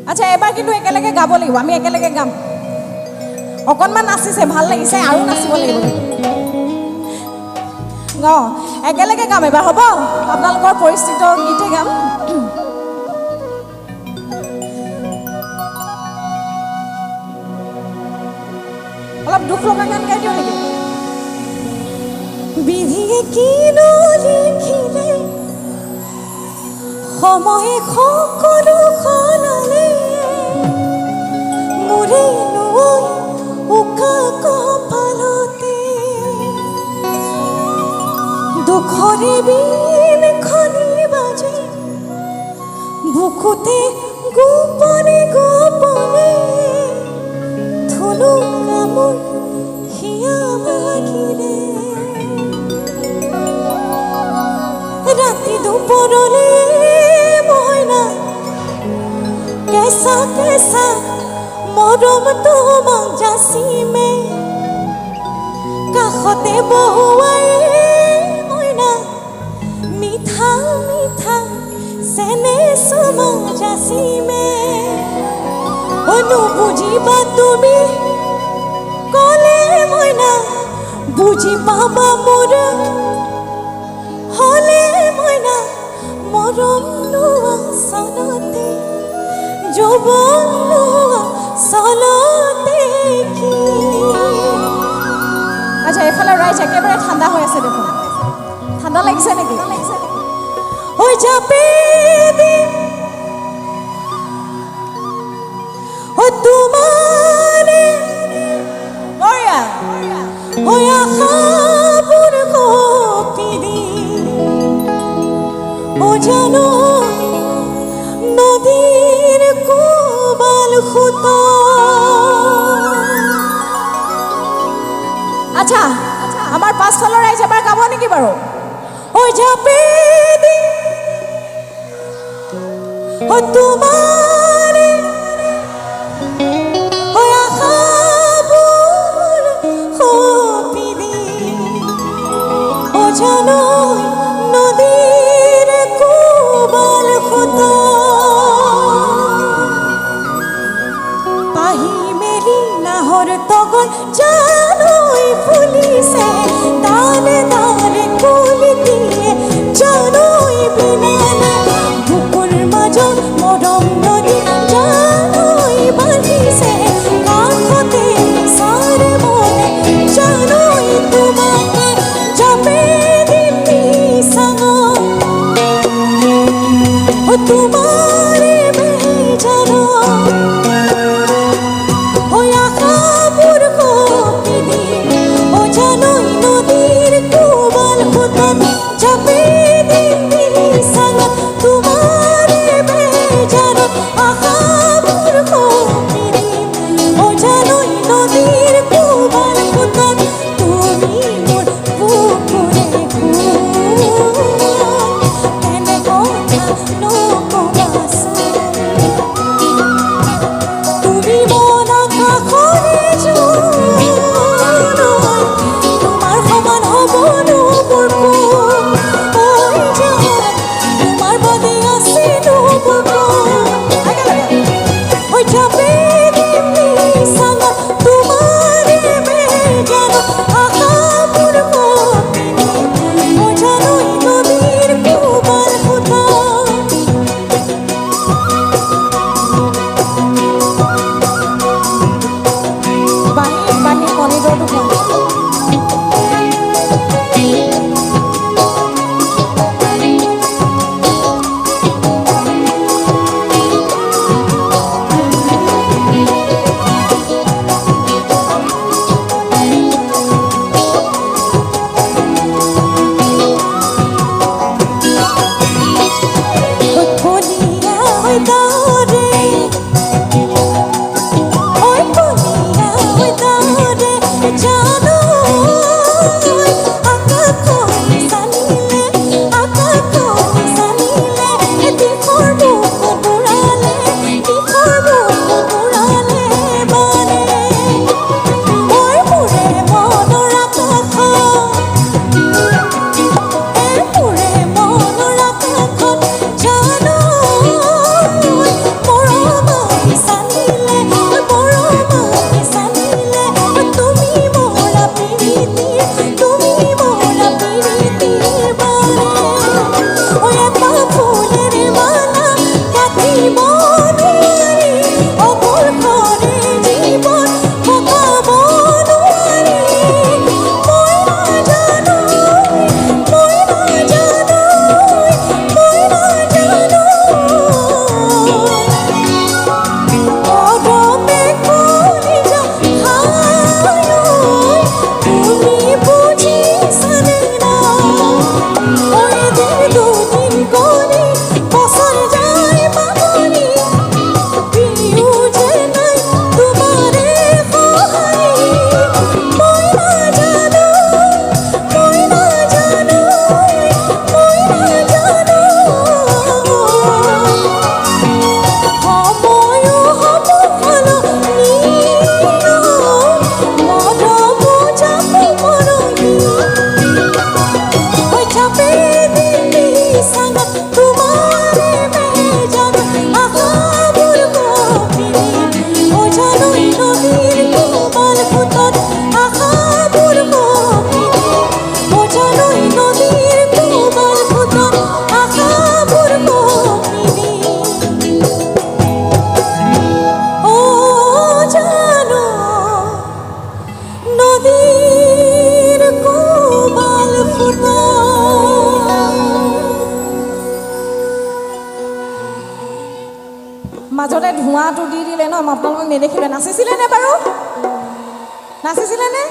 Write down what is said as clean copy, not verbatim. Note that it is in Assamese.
আচ্ছা এবাৰ কিন্তু একেলগে গাব লাগিব আমি একেলগে গাম অকণমান নাচিছে ভাল লাগিছে আৰু নাচিব লাগিব একেলগে গাম এবাৰ হ'ব আপোনালোকৰ পৰিস্থিত গীতে গাম অলপ দুখ লগা গান গাই দিওঁ নেকি বিধিয়ে কিনো লিখিলে সময়ে সকলো সলালে মোৰে নৈ উকা কপালতে দুখৰে বিন খনি বাজে বুকুতে গোপনে গোপনে ধুনু কামোৰ হিয়া লাগিলে ৰাতি দুপৰলে মইনা কেঁচা কেঁচা মৰম তোমাক যাচিমে কাষতে বহুৱাই মইনা মিঠা মিঠা চেনে চুমক যাচিমে নুবুজিবা তুমি ক'লে মইনা বুজি পাবা মোৰ হলে মইনা মৰম নোৱা চলতে যৌৱন নোৱা চলতে কি আচ্ছা এফালে ৰাইজ একেবাৰে ঠাণ্ডা হৈ আছে দেখোন ঠাণ্ডা লাগিছে নেকি ঐ জাপে দিম ঐ তোমাৰে মৰিয়া ঐ আশাবোৰ কপি দিম ও জানো নদীৰ কোবাল খুত আচ্ছা আমাৰ পাছফালৰ ৰাইজ এবাৰ গাব নেকি বাৰু ঐ জাপে দিম ও তোমাৰে ঐ আশাবোৰ কপি দিম ও জানো নদীৰ কোবাল খুত পাহি মেলি নাহৰ তগৰ জানৈ ফুলিছে দালে দালে কুলি দিয়ে জানৈ বিনালে বুকুৰ মাজত মৰম নদী জানৈ বান্ধিছে কাষতে চাৰে মনে জানৈ তোমাকে জাপে দিম নিচাঙ ও তোমাৰে বেজান ঐ আশাবোৰ কপি দিম ও জানৈ নদীৰ ধোঁৱাটো দি দিলে ন আপোনালোকক নেদেখিলে নাচিছিলে নে বাৰু নাচিছিলে নে